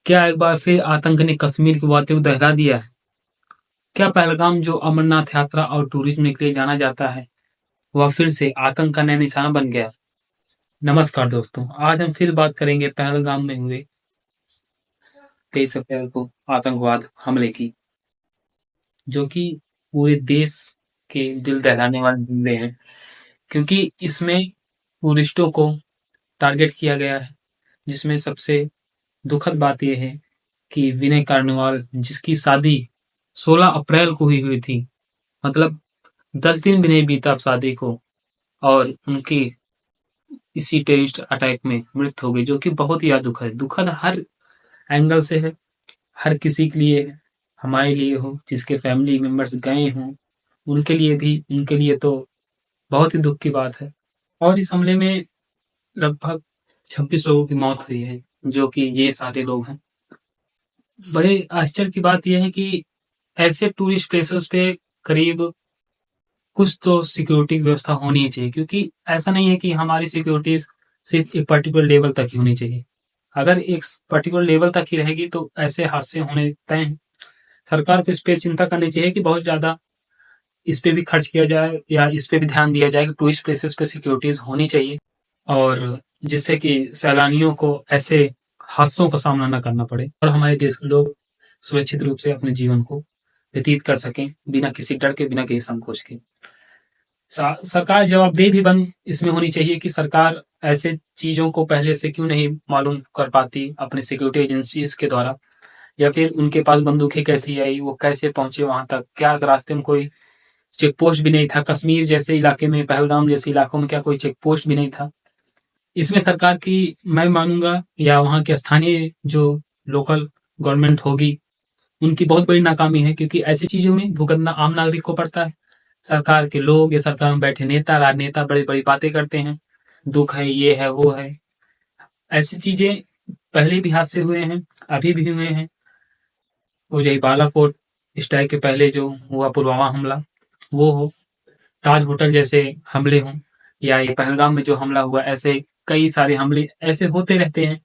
क्या एक बार फिर आतंक ने कश्मीर की बातें को दहला दिया है? क्या पहलगाम, जो अमरनाथ यात्रा और टूरिज्म के लिए जाना जाता है, वह फिर से आतंक का नया निशाना बन गया? नमस्कार दोस्तों, आज हम फिर बात करेंगे पहलगाम में हुए 23 अप्रैल को आतंकवाद हमले की, जो कि पूरे देश के दिल दहलाने वाले हमले हैं, क्योंकि इसमें टूरिस्टों को टारगेट किया गया है। जिसमें सबसे दुखद बात यह है कि विनय कार्निवाल, जिसकी शादी 16 अप्रैल को ही हुई थी, मतलब 10 दिन भी नहीं बीता अब शादी को, और उनकी इसी टेररिस्ट अटैक में मृत्यु हो गई, जो कि बहुत ही दुखद हर एंगल से है। हर किसी के लिए, हमारे लिए हो, जिसके फैमिली मेंबर्स गए हों, उनके लिए तो बहुत ही दुख की बात है। और इस हमले में लगभग 26 लोगों की मौत हुई है, जो कि ये सारे लोग हैं। बड़े आश्चर्य की बात यह है कि ऐसे टूरिस्ट प्लेसेस पे करीब कुछ तो सिक्योरिटी व्यवस्था होनी ही चाहिए, क्योंकि ऐसा नहीं है कि हमारी सिक्योरिटी सिर्फ एक पर्टिकुलर लेवल तक ही होनी चाहिए। अगर एक पर्टिकुलर लेवल तक ही रहेगी तो ऐसे हादसे होने तय हैं। सरकार को इस पे चिंता करनी चाहिए कि बहुत ज्यादा इस पे भी खर्च किया जाए, या इस पे भी ध्यान दिया जाए कि टूरिस्ट प्लेसेस पे सिक्योरिटीज होनी चाहिए, और जिससे कि सैलानियों को ऐसे हादसों का सामना न करना पड़े और हमारे देश के लोग सुरक्षित रूप से अपने जीवन को व्यतीत कर सकें, बिना किसी डर के, बिना किसी संकोच के। सरकार जवाबदेही भी बन इसमें होनी चाहिए कि सरकार ऐसे चीजों को पहले से क्यों नहीं मालूम कर पाती अपने सिक्योरिटी एजेंसीज के द्वारा, या फिर उनके पास बंदूकें कैसी आई, वो कैसे पहुंचे वहां तक, क्या रास्ते में कोई चेक पोस्ट भी नहीं था? कश्मीर जैसे इलाके में, पहलगाम जैसे इलाकों में क्या कोई चेक पोस्ट भी नहीं था? इसमें सरकार की, मैं मानूंगा, या वहां के स्थानीय जो लोकल गवर्नमेंट होगी, उनकी बहुत बड़ी नाकामी है, क्योंकि ऐसी चीजों में भुगतना आम नागरिक को पड़ता है। सरकार के लोग या सरकार में बैठे नेता, राजनेता बड़ी बड़ी बातें करते हैं, दुख है, ये है, वो है। ऐसी चीजें पहले भी हादसे हुए हैं, अभी भी हुए हैं। वो यही बालाकोट स्ट्राइक के पहले जो हुआ पुलवामा हमला, वो हो, ताज होटल जैसे हमले हों, या ये पहलगाम में जो हमला हुआ, ऐसे कई सारे हमले ऐसे होते रहते हैं।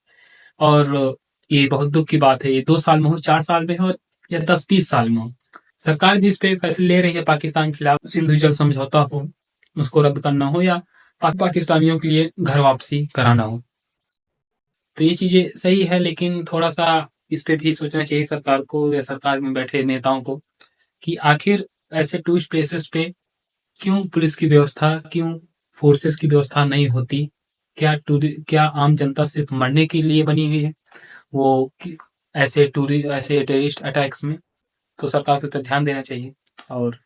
और ये बहुत दुख की बात है, ये 2 साल में हो, 4 साल में हो, या 10-20 साल में हो। सरकार भी इस पे फैसले ले रही है, पाकिस्तान के खिलाफ सिंधु जल समझौता हो, उसको रद्द करना हो, या पाकिस्तानियों के लिए घर वापसी कराना हो। तो ये चीजें सही है, लेकिन थोड़ा सा इस पे भी सोचना चाहिए सरकार को, या सरकार में बैठे नेताओं को, कि आखिर ऐसे टूरिस्ट प्लेसेस पे क्यों पुलिस की व्यवस्था, क्यों फोर्सेस की व्यवस्था नहीं होती? क्या आम जनता सिर्फ मरने के लिए बनी हुई है वो ऐसे टेररिस्ट अटैक्स में? तो सरकार को इस पर ध्यान देना चाहिए, और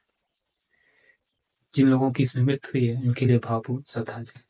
जिन लोगों की इसमें मृत्यु हुई है उनके लिए भावपूर्ण श्रद्धांजलि।